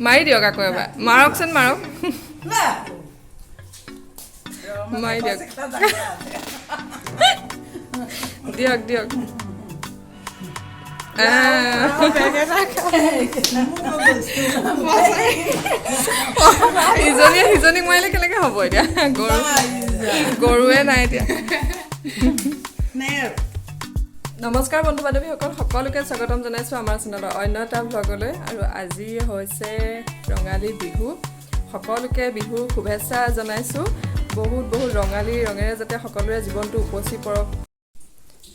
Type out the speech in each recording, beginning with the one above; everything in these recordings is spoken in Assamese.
মাৰি দিয়ক আকৌ এবাৰ মাৰকচোন মাৰক মাৰি দিয়ক দিয়ক দিয়ক ইজনীয়ে সিজনীক মাৰিলে কেনেকৈ হ'ব এতিয়া গৰুৱে নাই এতিয়া নমস্কাৰ বন্ধু বান্ধৱীসকল সকলোকে স্বাগতম জনাইছোঁ আমাৰ চেনেলৰ অন্য এটা ভ্লগলৈ আৰু আজি হৈছে ৰঙালী বিহু সকলোকে বিহু শুভেচ্ছা জনাইছোঁ বহুত বহুত ৰঙালী ৰঙেৰে যাতে সকলোৰে জীৱনটো উপচি পৰক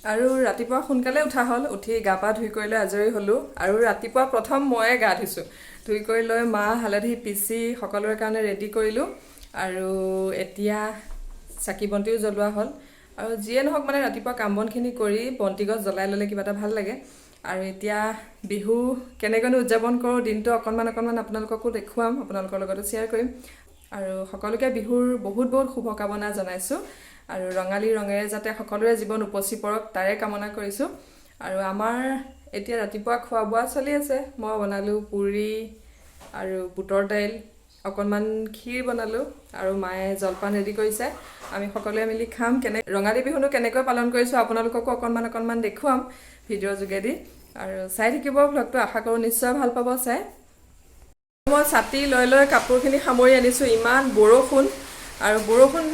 আৰু ৰাতিপুৱা সোনকালে উঠা হ'ল উঠি গা পা ধুই কৰি লৈ আজৰি হ'লোঁ আৰু ৰাতিপুৱা প্ৰথম ময়ে গা ধুইছোঁ ধুই কৰি লৈ মাহ হালধি পিচি সকলোৰে কাৰণে ৰেডি কৰিলোঁ আৰু এতিয়া চাকি বন্তিও জ্বলোৱা হ'ল আৰু যিয়ে নহওক মানে ৰাতিপুৱা কাম বনখিনি কৰি বন্তি গছ জ্বলাই ল'লে কিবা এটা ভাল লাগে আৰু এতিয়া বিহু কেনেকৈনো উদযাপন কৰোঁ দিনটো অকণমান আপোনালোককো দেখুৱাম আপোনালোকৰ লগতো শ্বেয়াৰ কৰিম আৰু সকলোকে বিহুৰ বহুত বহুত শুভকামনা জনাইছোঁ আৰু ৰঙালী ৰঙেৰে যাতে সকলোৰে জীৱন উপচি পৰক তাৰে কামনা কৰিছোঁ আৰু আমাৰ এতিয়া ৰাতিপুৱা খোৱা বোৱা চলি আছে মই বনালোঁ পুৰি আৰু বুটৰ দাইল অকণমান ক্ষীৰ বনালোঁ আৰু মায়ে জলপান ৰেডি কৰিছে আমি সকলোৱে মিলি খাম ৰঙালী বিহুনো কেনেকৈ পালন কৰিছোঁ আপোনালোককো অকণমান দেখুৱাম ভিডিঅ'ৰ যোগেদি আৰু চাই থাকিব ভ্লগটো আশা কৰোঁ নিশ্চয় ভাল পাব চাই মই ছাতি লৈ লৈ কাপোৰখিনি সামৰি আনিছোঁ ইমান বৰষুণ আৰু বৰষুণ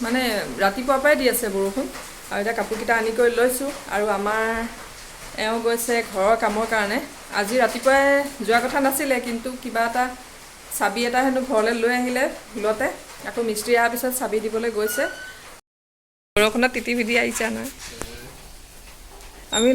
মানে ৰাতিপুৱাৰ পৰাই দি আছে বৰষুণ আৰু এতিয়া কাপোৰকেইটা আনি কৰি লৈছোঁ আৰু আমাৰ এওঁ গৈছে ঘৰৰ কামৰ কাৰণে আজি ৰাতিপুৱাই যোৱা কথা নাছিলে কিন্তু কিবা এটা চাবি এটা হেনো ঘৰলৈ লৈ আহিলে ভুলতে আকৌ মিস্ত্ৰী অহাৰ পিছত চাবি দিবলৈ গৈছে বৰষুণত তিতি ভিদি আহিছে নহয় আমি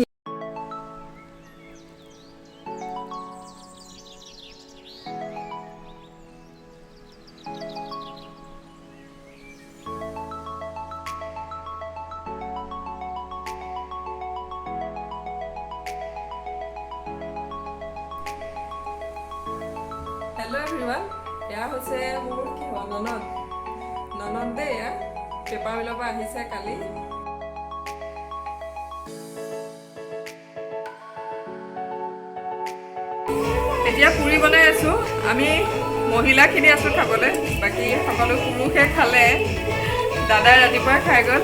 হেল্ল' এভৰিৱান এয়া হৈছে মোৰ কি হয় ননদ দেই এয়া পেপাৰ মিলৰ পৰা আহিছে কালি এতিয়া পুৰি বনাই আছোঁ আমি মহিলাখিনি আছোঁ খাবলৈ বাকী সকলো পুৰুষে খালে দাদাই ৰাতিপুৱাই খাই গ'ল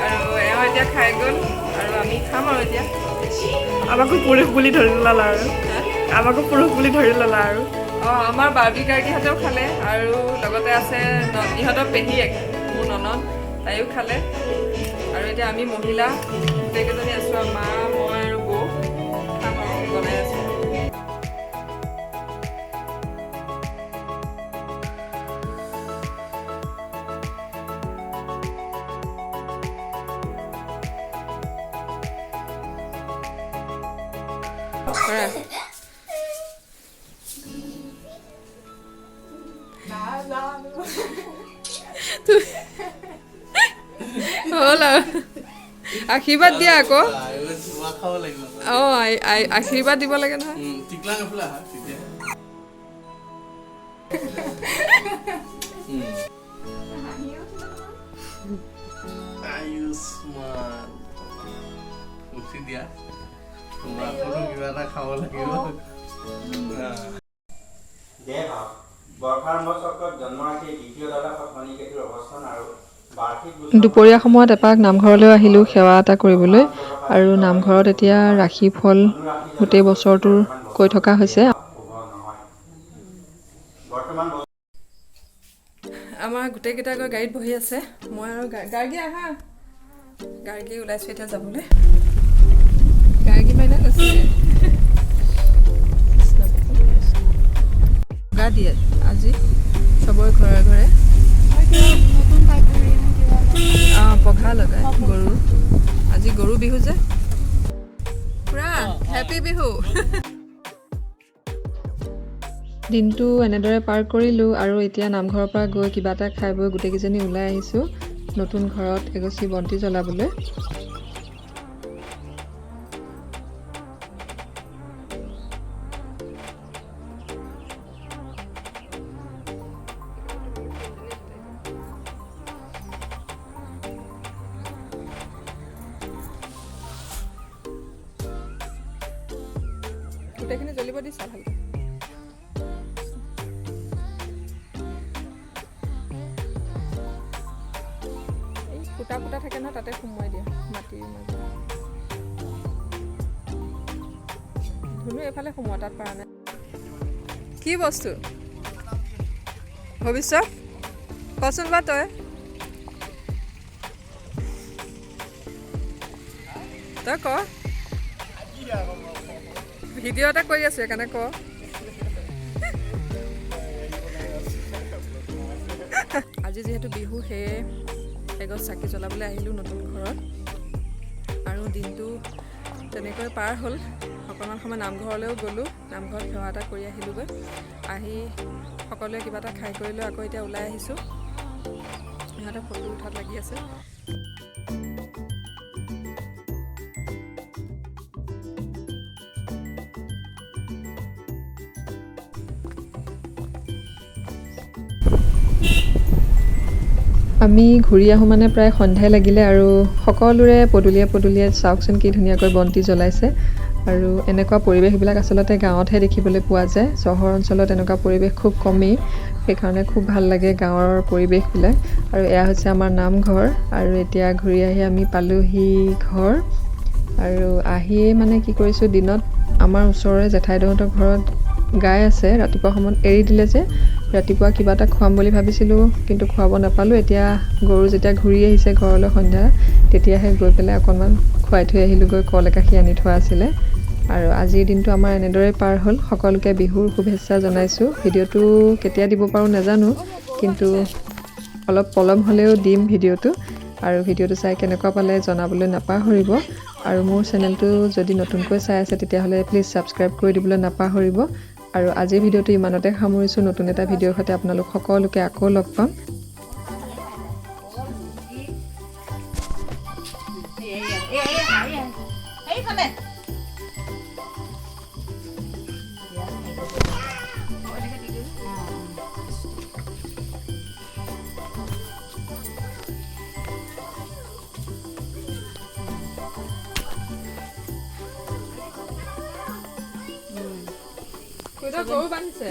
আৰু এওঁ এতিয়া খাই গ'ল আৰু আমি খাম আৰু এতিয়া আমাকো পুৰুষ বুলি ধৰি ল'লা আৰু অঁ আমাৰ বাৰ্বি গাৰ্গীহঁতেও খালে আৰু লগতে আছে ইহঁতৰ পেহীয়েক মোৰ ননদ তাইও খালে আৰু এতিয়া আমি মহিলা গোটেইকেইজনী আছোঁ আৰু মা মই আৰু বৌ খাম আৰু বনাই আছোঁ হ'ল আৰু আশীৰ্বাদ দিয়া আকৌ অঁ আশীৰ্বাদ দিব লাগে নহয় দুপৰীয়া সময়ত এপাক নামঘৰলৈ আহিলোঁ সেৱা এটা কৰিবলৈ আৰু নামঘৰত এতিয়া ৰাখি ফল গোটেই বছৰটোৰ কৈ থকা হৈছে আমাৰ গোটেইকেইটা গৈ গাড়ীত বহি আছে মই আৰু গাৰ্গী ওলাইছোঁ এতিয়া যাবলৈ গাৰ্গী মাইনা গৈছে গা দিয়ে আজি চবৰে ঘৰে ঘৰে পঘা লগাই গৰু আজি গৰু বিহু যে পুৰা হেপী বিহু দিনটো এনেদৰে পাৰ কৰিলোঁ আৰু এতিয়া নামঘৰৰ পৰা গৈ কিবা এটা খাই বৈ গোটেইকেইজনী ওলাই আহিছোঁ নতুন ঘৰত এগছি বন্তি জ্বলাবলৈ গোটেইখিনি জ্বলিব দিছা ভালকৈ ফুটা ফুটা থাকে নহয় তাতে সোমোৱাই দিয়া মাটিৰ মাজত ধুনু এফালে সোমোৱা তাত পৰা নাই কি বস্তু ভৱিষ্যত কচোন বা তই তই ক ভিডিঅ' এটা কৰি আছো সেইকাৰণে ক আজি যিহেতু বিহু সেয়ে এগছ চাকি জ্বলাবলৈ আহিলোঁ নতুন ঘৰত আৰু দিনটো তেনেকৈ পাৰ হ'ল অকণমান সময় নামঘৰলৈও গ'লোঁ নামঘৰত সেৱা এটা কৰি আহিলোঁগৈ আহি সকলোৱে কিবা এটা খাই কৰি লৈ আকৌ এতিয়া ওলাই আহিছোঁ ইহঁতে ফটো উঠাত লাগি আছে আমি ঘূৰি আহোঁ মানে প্ৰায় সন্ধ্যাই লাগিলে আৰু সকলোৰে পদূলিয়ে চাওকচোন কি ধুনীয়াকৈ বন্তি জ্বলাইছে আৰু এনেকুৱা পৰিৱেশবিলাক আচলতে গাঁৱতহে দেখিবলৈ পোৱা যায় চহৰ অঞ্চলত এনেকুৱা পৰিৱেশ খুব কমেই সেইকাৰণে খুব ভাল লাগে গাঁৱৰ পৰিৱেশবিলাক আৰু এয়া হৈছে আমাৰ নামঘৰ আৰু এতিয়া ঘূৰি আহি আমি পালোহি ঘৰ আৰু আহিয়ে মানে কি কৰিছোঁ দিনত আমাৰ ওচৰৰে জেঠাইদেউহঁতৰ ঘৰত গাই আছে ৰাতিপুৱা সময়ত এৰি দিলে যে ৰাতিপুৱা কিবা এটা খুৱাম বুলি ভাবিছিলোঁ কিন্তু খুৱাব নাপালোঁ এতিয়া গৰু যেতিয়া ঘূৰি আহিছে ঘৰলৈ সন্ধ্যা তেতিয়াহে গৈ পেলাই অকণমান খুৱাই থৈ আহিলোঁগৈ কল একাশী আনি থোৱা আছিলে আৰু আজিৰ দিনটো আমাৰ এনেদৰেই পাৰ হ'ল সকলোকে বিহুৰ শুভেচ্ছা জনাইছোঁ ভিডিঅ'টো কেতিয়া দিব পাৰোঁ নাজানো কিন্তু অলপ পলম হ'লেও দিম ভিডিঅ'টো আৰু ভিডিঅ'টো চাই কেনেকুৱা পালে জনাবলৈ নাপাহৰিব আৰু মোৰ চেনেলটো যদি নতুনকৈ চাই আছে তেতিয়াহ'লে প্লিজ ছাবস্ক্ৰাইব কৰি দিবলৈ নাপাহৰিব আৰু আজিৰ ভিডিঅ'টো ইমানতে সামৰিছোঁ নতুন এটা ভিডিঅ'ৰ সৈতে আপোনালোক সকলোকে আকৌ লগ পাম গৰু বান্ধিছে